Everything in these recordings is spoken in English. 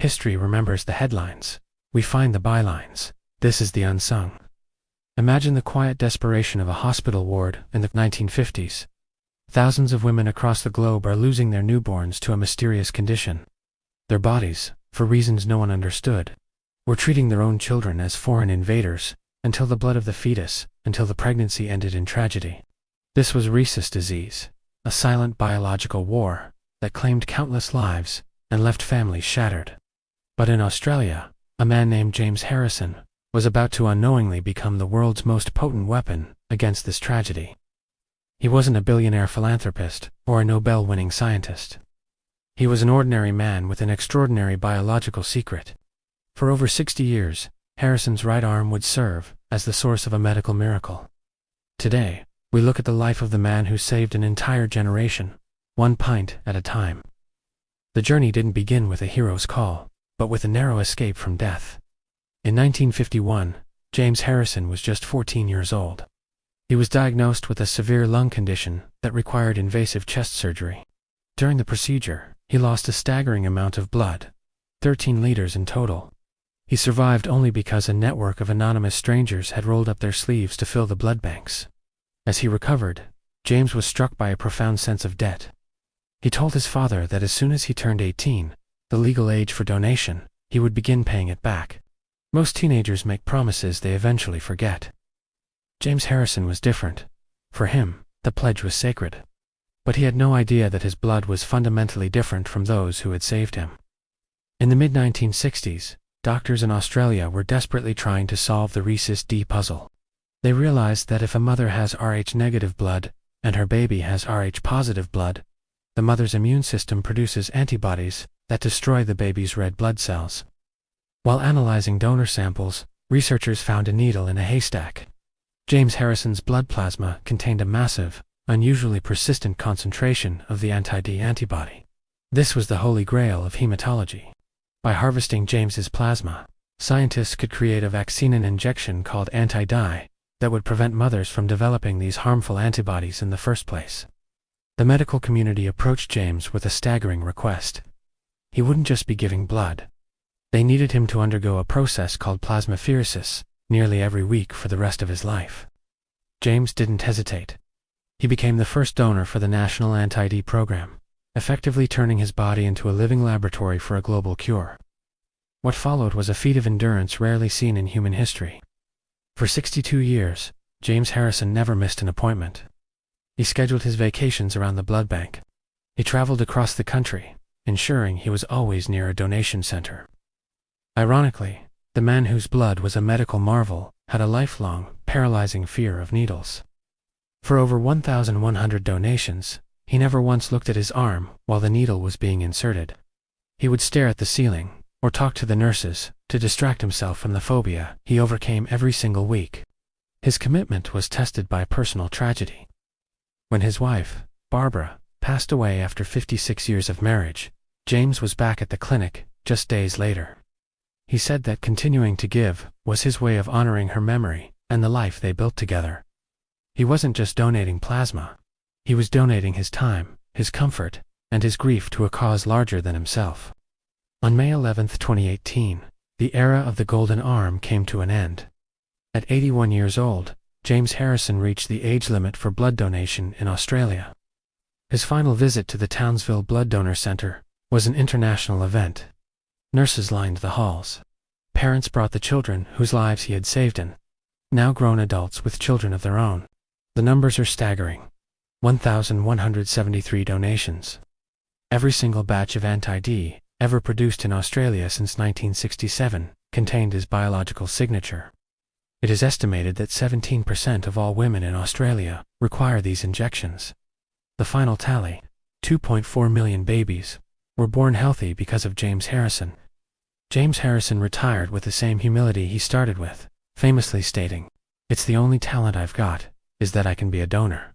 History remembers the headlines. We find the bylines. This is the unsung. Imagine the quiet desperation of a hospital ward in the 1950s. Thousands of women across the globe are losing their newborns to a mysterious condition. Their bodies, for reasons no one understood, were treating their own children as foreign invaders, until the blood of the fetus, until the pregnancy ended in tragedy. This was Rhesus disease, a silent biological war that claimed countless lives and left families shattered. But in Australia, a man named James Harrison was about to unknowingly become the world's most potent weapon against this tragedy. He wasn't a billionaire philanthropist or a Nobel-winning scientist. He was an ordinary man with an extraordinary biological secret. For over 60 years, Harrison's right arm would serve as the source of a medical miracle. Today, we look at the life of the man who saved an entire generation, one pint at a time. The journey didn't begin with a hero's call, but with a narrow escape from death. In 1951, James Harrison was just 14 years old. He was diagnosed with a severe lung condition that required invasive chest surgery. During the procedure, he lost a staggering amount of blood, 13 liters in total. He survived only because a network of anonymous strangers had rolled up their sleeves to fill the blood banks. As he recovered, James was struck by a profound sense of debt. He told his father that as soon as he turned 18, the legal age for donation, he would begin paying it back. Most teenagers make promises they eventually forget. James Harrison was different. For him, the pledge was sacred. But he had no idea that his blood was fundamentally different from those who had saved him. In the mid-1960s, doctors in Australia were desperately trying to solve the Rhesus D puzzle. They realized that if a mother has Rh-negative blood and her baby has Rh-positive blood, the mother's immune system produces antibodies that destroy the baby's red blood cells. While analyzing donor samples, researchers found a needle in a haystack. James Harrison's blood plasma contained a massive, unusually persistent concentration of the anti-D antibody. This was the holy grail of hematology. By harvesting James's plasma, scientists could create a vaccine injection called anti-D that would prevent mothers from developing these harmful antibodies in the first place. The medical community approached James with a staggering request. He wouldn't just be giving blood. They needed him to undergo a process called plasmapheresis nearly every week for the rest of his life. James didn't hesitate. He became the first donor for the National Anti-D program, effectively turning his body into a living laboratory for a global cure. What followed was a feat of endurance rarely seen in human history. For 62 years, James Harrison never missed an appointment. He scheduled his vacations around the blood bank. He traveled across the country, ensuring he was always near a donation center. Ironically, the man whose blood was a medical marvel had a lifelong, paralyzing fear of needles. For over 1,100 donations, he never once looked at his arm while the needle was being inserted. He would stare at the ceiling, or talk to the nurses, to distract himself from the phobia he overcame every single week. His commitment was tested by personal tragedy. When his wife, Barbara, passed away after 56 years of marriage, James was back at the clinic just days later. He said that continuing to give was his way of honoring her memory and the life they built together. He wasn't just donating plasma. He was donating his time, his comfort, and his grief to a cause larger than himself. On May 11, 2018, the era of the golden arm came to an end. At 81 years old, James Harrison reached the age limit for blood donation in Australia. His final visit to the Townsville Blood Donor Center was an international event. Nurses lined the halls. Parents brought the children whose lives he had saved in. Now grown adults with children of their own. The numbers are staggering. 1,173 donations. Every single batch of anti-D ever produced in Australia since 1967 contained his biological signature. It is estimated that 17% of all women in Australia require these injections. The final tally, 2.4 million babies, were born healthy because of James Harrison. James Harrison retired with the same humility he started with, famously stating, "It's the only talent I've got, is that I can be a donor."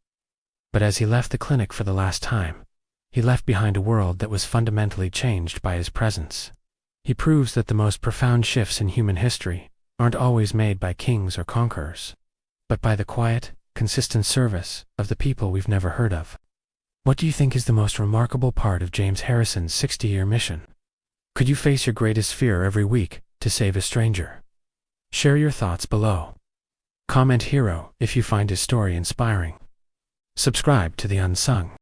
But as he left the clinic for the last time, he left behind a world that was fundamentally changed by his presence. He proves that the most profound shifts in human history aren't always made by kings or conquerors, but by the quiet, consistent service of the people we've never heard of. What do you think is the most remarkable part of James Harrison's 60-year mission? Could you face your greatest fear every week to save a stranger? Share your thoughts below. Comment hero if you find his story inspiring. Subscribe to the Unsung.